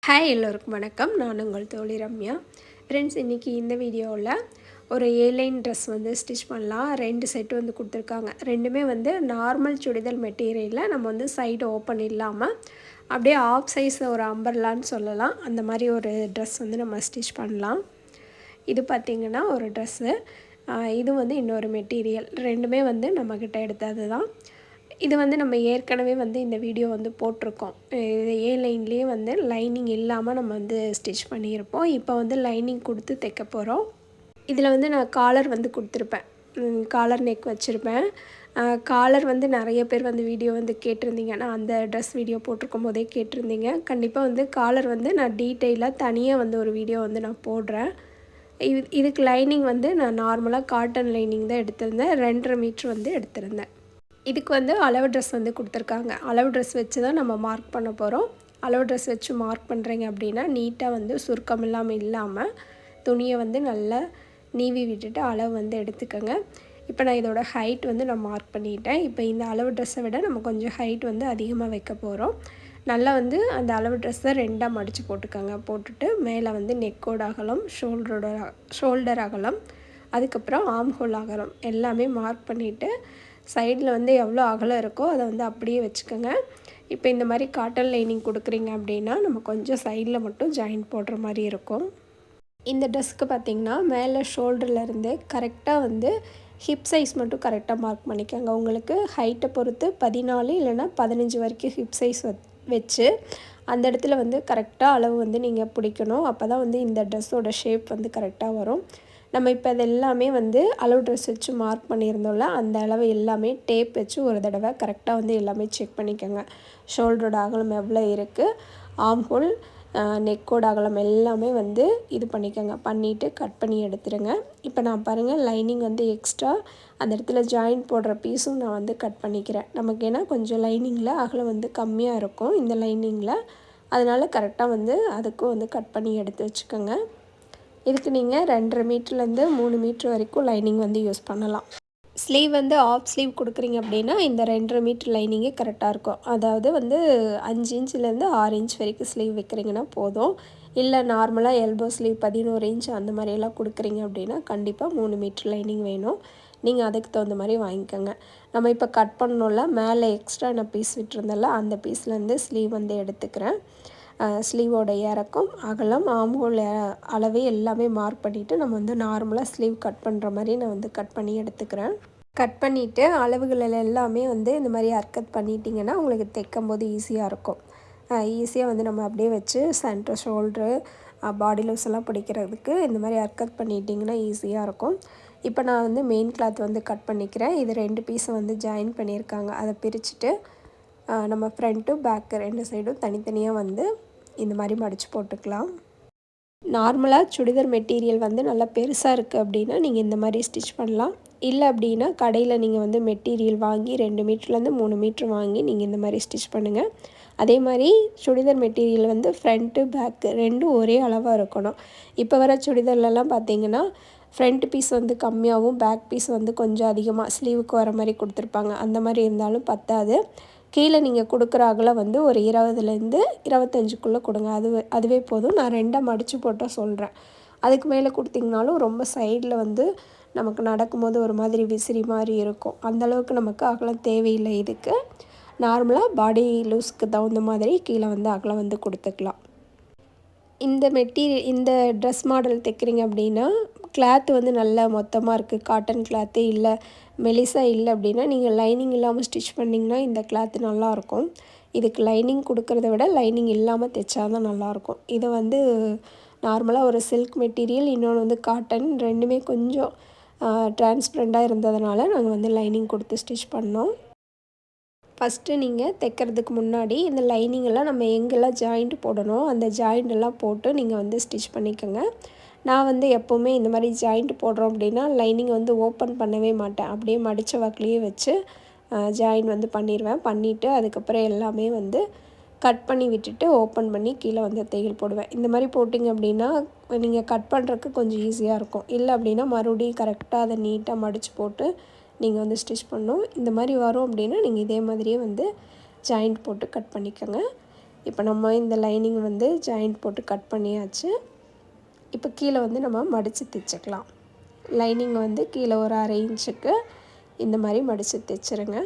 Hi எல்லோருக்கும் வணக்கம். நான் உங்கள் தோழி ரம்யா. ஃப்ரெண்ட்ஸ், இன்றைக்கி இந்த வீடியோவில் ஒரு ஏலைன் ட்ரெஸ் வந்து ஸ்டிச் பண்ணலாம். 2 செட் வந்து கொடுத்துருக்காங்க. ரெண்டுமே வந்து நார்மல் சுடிதார் மெட்டீரியலில் நம்ம வந்து சைடு ஓப்பன் இல்லாமல் அப்படியே ஆஃப் சைஸ் ஒரு அம்பர்லான்னு சொல்லலாம். அந்த மாதிரி ஒரு ட்ரெஸ் வந்து நம்ம ஸ்டிச் பண்ணலாம். இது பார்த்திங்கன்னா ஒரு ட்ரெஸ்ஸு, இது வந்து இன்னொரு மெட்டீரியல். ரெண்டுமே வந்து நம்மக்கிட்ட எடுத்தது தான். இது வந்து நம்ம ஏற்கனவே வந்து இந்த வீடியோ வந்து போட்டிருக்கோம். இது ஏ லைன்லேயே வந்து லைனிங் இல்லாமல் நம்ம வந்து ஸ்டிச் பண்ணியிருப்போம். இப்போ வந்து லைனிங் கொடுத்து தைக்க போகிறோம். இதில் வந்து நான் காலர் வந்து கொடுத்துருப்பேன், காலர் நெக் வச்சுருப்பேன். காலர் வந்து நிறைய பேர் வந்து வீடியோ வந்து கேட்டிருந்தீங்க. நான் அந்த ட்ரெஸ் வீடியோ போட்டிருக்கும் போதே கேட்டிருந்தீங்க. கண்டிப்பாக வந்து காலர் வந்து நான் டீட்டெயிலாக தனியாக வந்து ஒரு வீடியோ வந்து நான் போடுறேன். இதுக்கு லைனிங் வந்து நான் நார்மலாக காட்டன் லைனிங் தான் எடுத்திருந்தேன். 2.5 மீட்ரு வந்து எடுத்திருந்தேன். இதுக்கு வந்து அளவு ட்ரெஸ் வந்து கொடுத்துருக்காங்க. அளவு ட்ரெஸ் வச்சு தான் நம்ம மார்க் பண்ண போகிறோம். அளவு ட்ரெஸ் வச்சு மார்க் பண்ணுறீங்க அப்படின்னா நீட்டாக வந்து சுருக்கம் இல்லாமல் துணியை வந்து நல்லா நீவி விட்டுட்டு அளவு வந்து எடுத்துக்கோங்க. இப்போ நான் இதோட ஹைட் வந்து நான் மார்க் பண்ணிட்டேன். இப்போ இந்த அளவு ட்ரெஸ்ஸை விட நம்ம கொஞ்சம் ஹைட் வந்து அதிகமாக வைக்க போகிறோம். நல்லா வந்து அந்த அளவு ட்ரெஸ்ஸை 2ஆக மடித்து போட்டுக்கோங்க. போட்டுட்டு மேலே வந்து நெக்கோட அகலம், ஷோல்டர் அகலம், அதுக்கப்புறம் ஆர்ம் ஹோல் அகலம் எல்லாமே மார்க் பண்ணிவிட்டு சைடில் வந்து எவ்வளோ அகலம் இருக்கோ அதை வந்து அப்படியே வச்சுக்கோங்க. இப்போ இந்த மாதிரி காட்டன் லைனிங் கொடுக்குறீங்க அப்படின்னா நம்ம கொஞ்சம் சைடில் மட்டும் ஜாயிண்ட் போடுற மாதிரி இருக்கும். இந்த ட்ரெஸ்க்கு பார்த்திங்கன்னா மேலே ஷோல்டர்லேருந்து கரெக்டாக வந்து ஹிப் சைஸ் மட்டும் கரெக்டாக மார்க் பண்ணிக்கோங்க. உங்களுக்கு ஹைட்டை பொறுத்து 14 இல்லைன்னா 15 வரைக்கும் ஹிப் சைஸ் வச்சு அந்த இடத்துல வந்து கரெக்டாக அளவு வந்து நீங்கள் பிடிக்கணும். அப்போ தான் வந்து இந்த ட்ரெஸ்ஸோட ஷேப் வந்து கரெக்டாக வரும். நம்ம இப்போ அது எல்லாமே வந்து அளவு ட்ரெஸ் வச்சு மார்க் பண்ணியிருந்தோம்ல, அந்த அளவு எல்லாமே டேப் வச்சு ஒரு தடவை கரெக்டாக வந்து எல்லாமே செக் பண்ணிக்கோங்க. ஷோல்டரோட அகலம் எவ்வளோ இருக்குது, ஆர்ம் ஹோல், நெக்கோட அகலம் எல்லாமே வந்து இது பண்ணிக்கோங்க. பண்ணிவிட்டு கட் பண்ணி எடுத்துடுங்க. இப்போ நான் பாருங்கள் லைனிங் வந்து எக்ஸ்ட்ரா அந்த இடத்துல ஜாயிண்ட் போடுற பீஸும் நான் வந்து கட் பண்ணிக்கிறேன். நமக்கு ஏன்னா கொஞ்சம் லைனிங்கில் அகலம் வந்து கம்மியாக இருக்கும் இந்த லைனிங்கில், அதனால் கரெக்டாக வந்து அதுக்கும் வந்து கட் பண்ணி எடுத்து வச்சுக்கோங்க. இதுக்கு நீங்கள் 2.5 மீட்டர்லேருந்து 3 மீட்ரு வரைக்கும் லைனிங் வந்து யூஸ் பண்ணலாம். ஸ்லீவ் வந்து ஆஃப் ஸ்லீவ் கொடுக்குறீங்க அப்படின்னா இந்த 2.5 மீட்ரு லைனிங்கே கரெக்டாக இருக்கும். அதாவது வந்து 5 இன்ச்லேருந்து 6 இன்ச் வரைக்கும் ஸ்லீவ் வைக்கிறீங்கன்னா போதும். இல்லை நார்மலாக எல்போ ஸ்லீவ் 11 இன்ச் அந்த மாதிரியெல்லாம் கொடுக்குறீங்க அப்படின்னா கண்டிப்பாக 3 மீட்ரு லைனிங் வேணும். நீங்கள் அதுக்கு தகுந்த மாதிரி வாங்கிக்கோங்க. நம்ம இப்போ கட் பண்ணோம்ல, மேலே எக்ஸ்ட்ரா நான் பீஸ் விட்டுருந்தேன்ல, அந்த பீஸ்லேருந்து ஸ்லீவ் வந்து எடுத்துக்கிறேன். ஸ்லீவோட இறக்கம், அகலம், ஆர்ம் ஹோல் அளவே எல்லாமே மார்க் பண்ணிவிட்டு நம்ம வந்து நார்மலாக ஸ்லீவ் கட் பண்ணுற மாதிரி நான் வந்து கட் பண்ணி எடுத்துக்கிறேன். கட் பண்ணிவிட்டு அளவுகள் எல்லாமே வந்து இந்த மாதிரி அர்க்கத் பண்ணிட்டிங்கன்னா உங்களுக்கு தைக்கும் போது ஈஸியாக இருக்கும். ஈஸியாக வந்து நம்ம அப்படியே வச்சு சென்டர், ஷோல்ட்ரு, பாடி லூஸ் எல்லாம் பிடிக்கிறதுக்கு இந்த மாதிரி அர்க்கத் பண்ணிட்டிங்கன்னா ஈஸியாக இருக்கும். இப்போ நான் வந்து மெயின் கிளாத் வந்து கட் பண்ணிக்கிறேன். இது 2 பீஸை வந்து ஜாயின் பண்ணியிருக்காங்க. அதை பிரிச்சுட்டு நம்ம ஃப்ரண்ட்டு பேக்கு 2 சைடும் தனித்தனியாக வந்து இந்த மாதிரி மடித்து போட்டுக்கலாம். நார்மலாக சுடிதார் மெட்டீரியல் வந்து நல்லா பெருசாக இருக்குது அப்படின்னா நீங்கள் இந்த மாதிரி ஸ்டிச் பண்ணலாம். இல்லை அப்படின்னா கடையில் நீங்கள் வந்து மெட்டீரியல் வாங்கி 2 மீட்டர்லேருந்து 3 மீட்ரு வாங்கி நீங்கள் இந்த மாதிரி ஸ்டிச் பண்ணுங்கள். அதே மாதிரி சுடிதார் மெட்டீரியல் வந்து ஃப்ரண்ட்டு பேக்கு 2ம் ஒரே அளவாக இருக்கணும். இப்போ வர சுடிதார்லலாம் பார்த்திங்கன்னா ஃப்ரண்ட் பீஸ் வந்து கம்மியாகவும் பேக் பீஸ் வந்து கொஞ்சம் அதிகமாக ஸ்லீவுக்கு வர மாதிரி கொடுத்துருப்பாங்க. அந்த மாதிரி இருந்தாலும் பத்தாது. கீழே நீங்கள் கொடுக்குற அகலம் வந்து ஒரு 20லேருந்து 25க்குள்ளே கொடுங்க. அதுவே போதும். நான் 2ஆக மடித்து போட்டால் சொல்கிறேன். அதுக்கு மேலே கொடுத்திங்கனாலும் ரொம்ப சைடில் வந்து நமக்கு நடக்கும்போது ஒரு மாதிரி விசிறி மாதிரி இருக்கும். அந்தளவுக்கு நமக்கு அகலம் தேவையில்லை. இதுக்கு நார்மலாக பாடி லூஸ்க்கு தகுந்த மாதிரி கீழே வந்து அகலம் வந்து கொடுத்துக்கலாம். இந்த ட்ரெஸ் மாடல் தைக்கிறீங்க அப்படின்னா கிளாத் வந்து நல்லா மொத்தமாக இருக்குது, காட்டன் கிளாத்து இல்லை மெலிசாக இல்லை அப்படின்னா நீங்கள் லைனிங் இல்லாமல் ஸ்டிச் பண்ணிங்கன்னா இந்த கிளாத்து நல்லாயிருக்கும். இதுக்கு லைனிங் கொடுக்குறத விட லைனிங் இல்லாமல் தைச்சா தான் நல்லாயிருக்கும். இது வந்து நார்மலாக ஒரு சில்க் மெட்டீரியல், இன்னொன்று வந்து காட்டன், ரெண்டுமே கொஞ்சம் டிரான்ஸ்பரண்ட்டாக இருந்ததுனால நாங்கள் வந்து லைனிங் கொடுத்து ஸ்டிச் பண்ணோம். ஃபஸ்ட்டு நீங்கள் தைக்கிறதுக்கு முன்னாடி இந்த லைனிங்கெல்லாம் நம்ம எங்கெல்லாம் ஜாயிண்ட் போடணும் அந்த ஜாயிண்டெல்லாம் போட்டு நீங்கள் வந்து ஸ்டிச் பண்ணிக்கோங்க. நான் வந்து எப்போவுமே இந்த மாதிரி ஜாயிண்ட் போடுறோம் அப்படின்னா லைனிங் வந்து ஓப்பன் பண்ணவே மாட்டேன். அப்படியே மடித்த வாக்கிலேயே வச்சு ஜாயின் வந்து பண்ணிடுவேன். பண்ணிவிட்டு அதுக்கப்புறம் எல்லாமே வந்து கட் பண்ணி விட்டுட்டு ஓப்பன் பண்ணி கீழே வந்து தையல் போடுவேன். இந்த மாதிரி போட்டிங்க அப்படின்னா நீங்கள் கட் பண்ணுறதுக்கு கொஞ்சம் ஈஸியாக இருக்கும். இல்லை அப்படின்னா மறுபடியும் கரெக்டாக அதை நீட்டாக மடித்து போட்டு நீங்கள் வந்து ஸ்டிச் பண்ணணும். இந்த மாதிரி வரும் அப்படின்னா நீங்கள் இதே மாதிரியே வந்து ஜாயிண்ட் போட்டு கட் பண்ணிக்கோங்க. இப்போ நம்ம இந்த லைனிங் வந்து ஜாயிண்ட் போட்டு கட் பண்ணியாச்சு. இப்போ கீழே வந்து நம்ம மடித்து தைச்சிக்கலாம். லைனிங் வந்து கீழே ஒரு 1/2 இன்ச்சுக்கு இந்த மாதிரி மடித்து தைச்சிருங்க.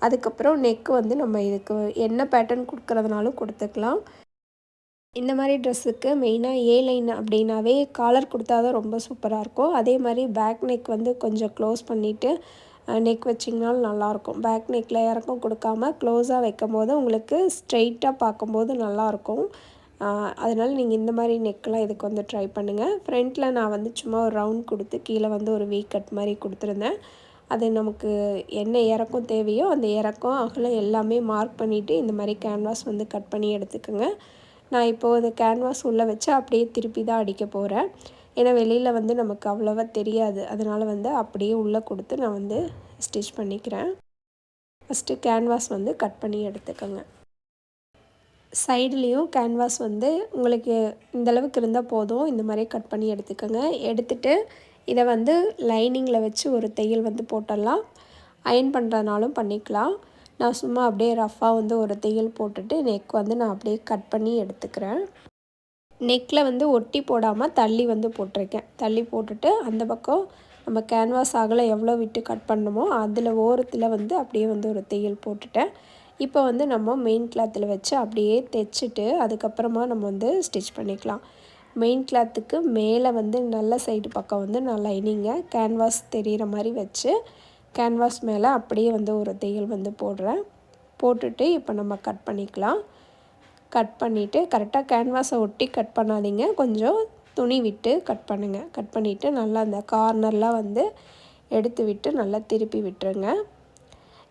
அதுக்கப்புறம் நெக்கு வந்து நம்ம இதுக்கு என்ன பேட்டர்ன் கொடுக்குறதுனாலும் கொடுத்துக்கலாம். இந்த மாதிரி ட்ரெஸ்ஸுக்கு மெயினாக ஏ லைன் அப்படின்னாவே காலர் கொடுத்தா தான் ரொம்ப சூப்பராக இருக்கும். அதே மாதிரி பேக் நெக் வந்து கொஞ்சம் க்ளோஸ் பண்ணிவிட்டு நெக் வச்சிங்கனாலும் நல்லாயிருக்கும். பேக் நெக்கில் இறக்கம் கொடுக்காமல் க்ளோஸாக வைக்கும் போது உங்களுக்கு ஸ்ட்ரெயிட்டாக பார்க்கும்போது நல்லாயிருக்கும். அதனால் நீங்கள் இந்த மாதிரி நெக்கெலாம் இதுக்கு வந்து ட்ரை பண்ணுங்கள். ஃப்ரண்ட்டில் நான் வந்து சும்மா ஒரு ரவுண்ட் கொடுத்து கீழே வந்து ஒரு வீ கட் மாதிரி கொடுத்துருந்தேன். அது நமக்கு என்ன இறக்கம் தேவையோ அந்த இறக்கம் அகலம் எல்லாமே மார்க் பண்ணிவிட்டு இந்த மாதிரி கேன்வாஸ் வந்து கட் பண்ணி எடுத்துக்கோங்க. நான் இப்போது இந்த கேன்வாஸ் உள்ளே வச்சு அப்படியே திருப்பி தான் அடிக்க போகிறேன். ஏன்னா வெளியில் வந்து நமக்கு அவ்வளோவா தெரியாது. அதனால் வந்து அப்படியே உள்ளே கொடுத்து நான் வந்து ஸ்டிச் பண்ணிக்கிறேன். ஃபஸ்ட்டு கேன்வாஸ் வந்து கட் பண்ணி எடுத்துக்கோங்க. சைட்லேயும் கேன்வாஸ் வந்து உங்களுக்கு இந்தளவுக்கு இருந்தால் போதும். இந்த மாதிரி கட் பண்ணி எடுத்துக்கோங்க. எடுத்துகிட்டு இதை வந்து லைனிங்கில் வச்சு ஒரு தையல் வந்து போட்டுடலாம். அயர்ன் பண்ணுறதுனாலும் பண்ணிக்கலாம். நான் சும்மா அப்படியே ரஃப்பாக வந்து ஒரு தையல் போட்டுட்டு நெக் வந்து நான் அப்படியே கட் பண்ணி எடுத்துக்கிறேன். நெக்கில் வந்து ஒட்டி போடாமல் தள்ளி வந்து போட்டிருக்கேன். தள்ளி போட்டுட்டு அந்த பக்கம் நம்ம கேன்வாஸ் அகலம் எவ்வளோ விட்டு கட் பண்ணணுமோ அதில் ஓரத்தில் வந்து அப்படியே வந்து ஒரு தையல் போட்டுட்டேன். இப்போ வந்து நம்ம மெயின் கிளாத்தில் வச்சு அப்படியே தைச்சிட்டு அதுக்கப்புறமா நம்ம வந்து ஸ்டிச் பண்ணிக்கலாம். மெயின் கிளாத்துக்கு மேலே வந்து நல்ல சைடு பக்கம் வந்து நான் லைனிங்கை கேன்வாஸ் தெரிகிற மாதிரி வச்சு கேன்வாஸ் மேலே அப்படியே வந்து ஒரு தையல் வந்து போடுறேன். போட்டுட்டு இப்போ நம்ம கட் பண்ணிக்கலாம். கட் பண்ணிவிட்டு கரெக்டாக கேன்வாஸை ஒட்டி கட் பண்ணாதீங்க. கொஞ்சம் துணி விட்டு கட் பண்ணுங்கள். கட் பண்ணிவிட்டு நல்லா அந்த கார்னர்லாம் வந்து எடுத்து விட்டு நல்லா திருப்பி விட்டுருங்க.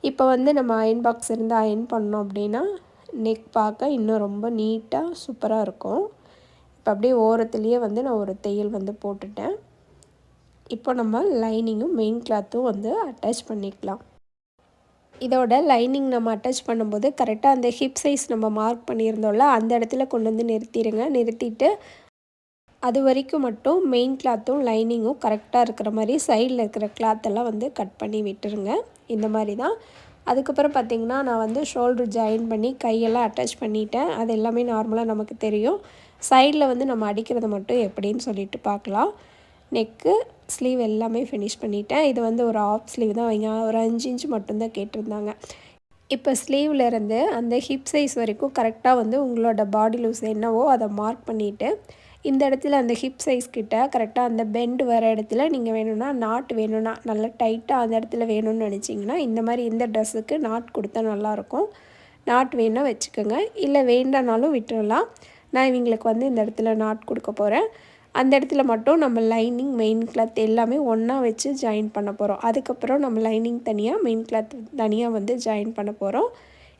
இப்போ வந்து நம்ம அயன் பாக்ஸ் இருந்து அயன் பண்ணோம் அப்படின்னா நெக் பார்க்க இன்னும் ரொம்ப நீட்டாக சூப்பராக இருக்கும். இப்போ அப்படியே ஓரத்துலேயே வந்து நான் ஒரு தையல் வந்து போட்டுட்டேன். இப்போ நம்ம லைனிங்கும் மெயின் கிளாத்தும் வந்து அட்டாச் பண்ணிக்கலாம். இதோட லைனிங் நம்ம அட்டாச் பண்ணும்போது கரெக்டாக அந்த ஹிப் சைஸ் நம்ம மார்க் பண்ணியிருந்தோம்ல அந்த இடத்துல கொண்டு வந்து நிறுத்திடுங்க. நிறுத்திட்டு அது வரைக்கும் மட்டும் மெயின் கிளாத்தும் லைனிங்கும் கரெக்டாக இருக்கிற மாதிரி சைடில் இருக்கிற கிளாத்தெல்லாம் வந்து கட் பண்ணி விட்டுருங்க. இந்த மாதிரி தான். அதுக்கப்புறம் பார்த்திங்கன்னா நான் வந்து ஷோல்ட்ரு ஜாயின் பண்ணி கையெல்லாம் அட்டாச் பண்ணிட்டேன். அது எல்லாமே நார்மலாக நமக்கு தெரியும். சைடில் வந்து நம்ம அடிக்கிறது மட்டும் எப்படின்னு சொல்லிட்டு பார்க்கலாம். நெக்கு ஸ்லீவ் எல்லாமே ஃபினிஷ் பண்ணிட்டேன். இது வந்து ஒரு ஆஃப் ஸ்லீவ் தான். அவங்க ஒரு 5 இன்ச் மட்டும்தான் கேட்டிருந்தாங்க. இப்போ ஸ்லீவ்லேருந்து அந்த ஹிப் சைஸ் வரைக்கும் கரெக்டாக வந்து உங்களோட பாடி லூஸ் என்னவோ அதை மார்க் பண்ணிவிட்டு இந்த இடத்துல அந்த ஹிப் சைஸ் கிட்ட கரெக்டாக அந்த பெண்டு வர இடத்துல நீங்கள் வேணும்னா நாட் வேணும்னா நல்லா டைட்டாக அந்த இடத்துல வேணும்னு நினச்சிங்கன்னா இந்த மாதிரி இந்த ட்ரெஸ்ஸுக்கு நாட் கொடுத்தா நல்லாயிருக்கும். நாட் வேணால் வச்சுக்கோங்க. இல்லை வேண்டானாலும் விட்டுறலாம். நான் இவங்களுக்கு வந்து இந்த இடத்துல நாட் கொடுக்க போகிறேன். அந்த இடத்துல மட்டும் நம்ம லைனிங் மெயின் கிளாத் எல்லாமே ஒன்றா வச்சு ஜாயின் பண்ண போகிறோம். அதுக்கப்புறம் நம்ம லைனிங் தனியாக மெயின் கிளாத் தனியாக வந்து ஜாயின் பண்ண போகிறோம்.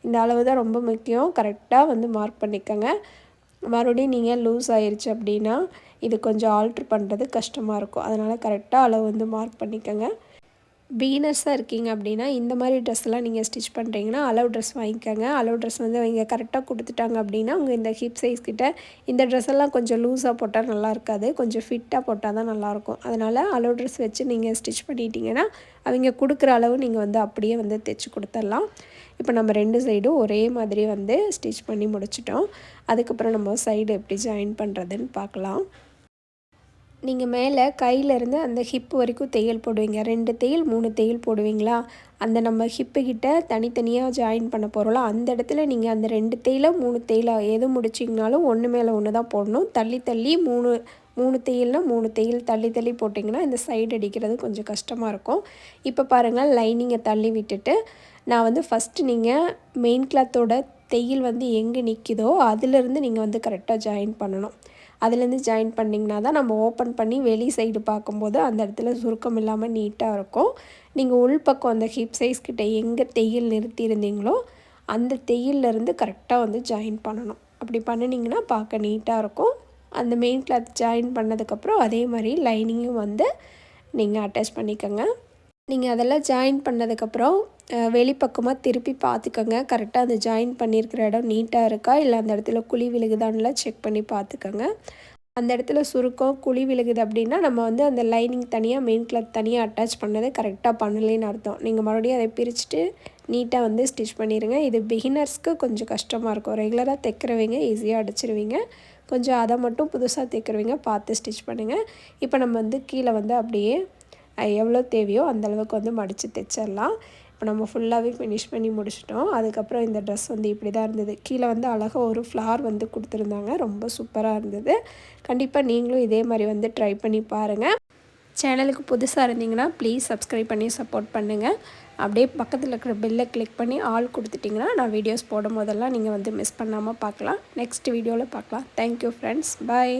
இந்த அளவு தான் ரொம்ப முக்கியம். கரெக்டாக வந்து மார்க் பண்ணிக்கோங்க. மறுபடியும் நீங்கள் லூஸ் ஆயிடுச்சு அப்படின்னா இது கொஞ்சம் ஆல்ட்ரு பண்ணுறது கஷ்டமாக இருக்கும். அதனால் கரெக்டாக அளவு வந்து மார்க் பண்ணிக்கோங்க. பிகினர்ஸாக இருக்கீங்க அப்படின்னா இந்த மாதிரி ட்ரெஸ்லாம் நீங்கள் ஸ்டிச் பண்ணுறீங்கன்னா அளவு ட்ரெஸ் வாங்கிக்கோங்க. அளவு ட்ரெஸ் வந்து அவங்க கரெக்டாக கொடுத்துட்டாங்க அப்படின்னா அவங்க இந்த ஹிப் சைஸ் கிட்ட இந்த ட்ரெஸ்ஸெல்லாம் கொஞ்சம் லூஸாக போட்டால் நல்லா இருக்காது. கொஞ்சம் ஃபிட்டாக போட்டால் தான் நல்லாயிருக்கும். அதனால் அளவு ட்ரெஸ் வச்சு நீங்கள் ஸ்டிச் பண்ணிட்டீங்கன்னா அவங்க கொடுக்குற அளவு நீங்கள் வந்து அப்படியே வந்து தைச்சி கொடுத்துடலாம். இப்போ நம்ம 2 சைடும் ஒரே மாதிரி வந்து ஸ்டிச் பண்ணி முடிச்சிட்டோம். அதுக்கப்புறம் நம்ம சைடு எப்படி ஜாயின் பண்ணுறதுன்னு பார்க்கலாம். நீங்கள் மேலே கையிலேருந்து அந்த ஹிப் வரைக்கும் தையல் போடுவீங்க. 2 தையல் 3 தையல் போடுவீங்களா? அந்த நம்ம ஹிப்புக்கிட்ட தனித்தனியாக ஜாயின் பண்ண போகிறோம்ல அந்த இடத்துல நீங்கள் அந்த 2 தையலோ 3 தையலோ எது முடிச்சிங்கனாலும் ஒன்று மேலே ஒன்று தான் போடணும். தள்ளி தள்ளி 3 தையல்னால் 3 தையல் தள்ளி தள்ளி போட்டிங்கன்னா இந்த சைடு அடிக்கிறது கொஞ்சம் கஷ்டமாக இருக்கும். இப்போ பாருங்கள் லைனிங்கை தள்ளி விட்டுட்டு நான் வந்து ஃபஸ்ட்டு நீங்கள் மெயின் கிளாத்தோட தையல் வந்து எங்கே நிற்கிதோ அதிலேருந்து நீங்கள் வந்து கரெக்டாக ஜாயின் பண்ணணும். அதுலேருந்து ஜாயின் பண்ணிங்கன்னா தான் நம்ம ஓப்பன் பண்ணி வெளி சைடு பார்க்கும்போது அந்த இடத்துல சுருக்கம் இல்லாமல் நீட்டாக இருக்கும். நீங்கள் உள்பக்கம் அந்த ஹிப் சைஸ் கிட்ட எங்கே தையல் நிறுத்தியிருந்தீங்களோ அந்த தையல்லேருந்து கரெக்டாக வந்து ஜாயின் பண்ணணும். அப்படி பண்ணினீங்கன்னா பார்க்க நீட்டாக இருக்கும். அந்த மெயின் கிளாத் ஜாயின் பண்ணதுக்கப்புறம் அதே மாதிரி லைனிங்கும் வந்து நீங்கள் அட்டாச் பண்ணிக்கோங்க. நீங்கள் அதெல்லாம் ஜாயின் பண்ணதுக்கப்புறம் வெளிப்பக்கமாக திருப்பி பார்த்துக்கோங்க. கரெக்டாக அந்த ஜாயின் பண்ணியிருக்கிற இடம் நீட்டாக இருக்கா இல்லை அந்த இடத்துல குழி விழுகுதான்லாம் செக் பண்ணி பார்த்துக்கோங்க. அந்த இடத்துல சுருக்கம் குழி விழுகுது அப்படின்னா நம்ம வந்து அந்த லைனிங் தனியாக மெயின் கிளாத் தனியாக அட்டாச் பண்ணதை கரெக்டாக பண்ணலேன்னு அர்த்தம். நீங்கள் மறுபடியும் அதை பிரிச்சுட்டு நீட்டாக வந்து ஸ்டிச் பண்ணிடுங்க. இது பிகினர்ஸ்க்கு கொஞ்சம் கஷ்டமாக இருக்கும். ரெகுலராக தைக்கிறவங்க ஈஸியாக அடிச்சிருவீங்க. கொஞ்சம் அதை மட்டும் புதுசாக தைக்கிறவங்க பார்த்து ஸ்டிச் பண்ணுங்கள். இப்போ நம்ம வந்து கீழே வந்து அப்படியே எவ்வளோ தேவையோ அந்தளவுக்கு வந்து மடித்து தைச்சிடலாம். இப்போ நம்ம ஃபுல்லாகவே ஃபினிஷ் பண்ணி முடிச்சிட்டோம். அதுக்கப்புறம் இந்த ட்ரெஸ் வந்து இப்படி தான் இருந்தது. கீழே வந்து அழகாக ஒரு ஃப்ளார் வந்து கொடுத்துருந்தாங்க. ரொம்ப சூப்பராக இருந்தது. கண்டிப்பாக நீங்களும் இதே மாதிரி வந்து ட்ரை பண்ணி பாருங்கள். சேனலுக்கு புதுசாக இருந்தீங்கன்னா ப்ளீஸ் சப்ஸ்கிரைப் பண்ணி சப்போர்ட் பண்ணுங்கள். அப்படியே பக்கத்தில் இருக்கிற பெல்லை கிளிக் பண்ணி ஆல் கொடுத்துட்டிங்கன்னா நான் வீடியோஸ் போடும் போதெல்லாம் நீங்கள் வந்து மிஸ் பண்ணாமல் பார்க்கலாம். நெக்ஸ்ட் வீடியோவில் பார்க்கலாம். Thank you friends. பாய்.